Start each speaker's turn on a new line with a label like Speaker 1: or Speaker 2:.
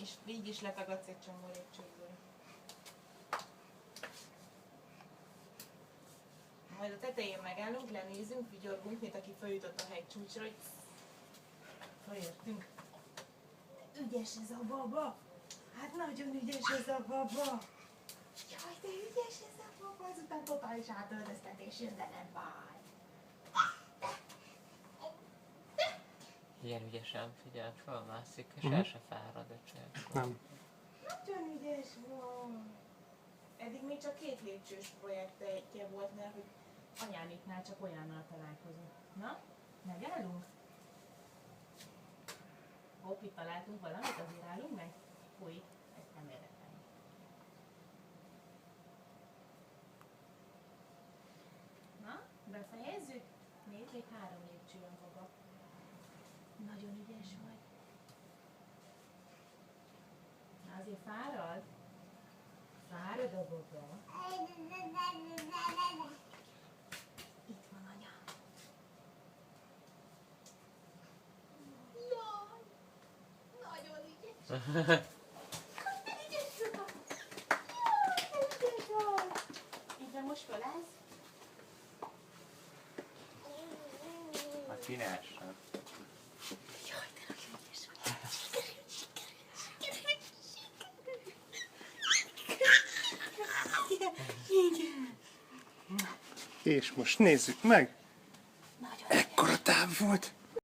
Speaker 1: És így is letagadsz egy csomó lépcsőből. Majd a tetején megállunk, lenézünk, vigyorgunk, mint aki feljutott a hegycsúcsra, hogy felértünk. Ügyes ez a baba! Hát nagyon ügyes ez a baba! Jaj, de ügyes ez a baba! Azután totális átöltöztetés jön, de nem baj.
Speaker 2: Ilyen ügyesen figyelt, fölmászik, és el se fárad a cseh.
Speaker 3: Nem.
Speaker 1: Nagyon ügyes van. Eddig még csak 2 lépcsős projektje volt, mert hogy anyáméknál csak olyannal találkozunk. Na, megállunk? Hopp, itt találtunk valamit, azért állunk meg? Fúj, ezt nem érdekel. Na, befejezzük? Nézd, még 3 lépcsőn fogok. Nagyon ügyes vagy. Na, azért fárad? Fárad a baba? Itt van anya. Jaj! Nagyon ügyes. Nagyon ügyes vagy. Jaj, de ügyes vagy. Így de most fölállsz?
Speaker 2: Hát ki ne essen.
Speaker 1: Jaj, de nagyon ügyes vagy. Igen.
Speaker 3: És most nézzük meg.
Speaker 1: Nagyon
Speaker 3: Ekkora táv volt.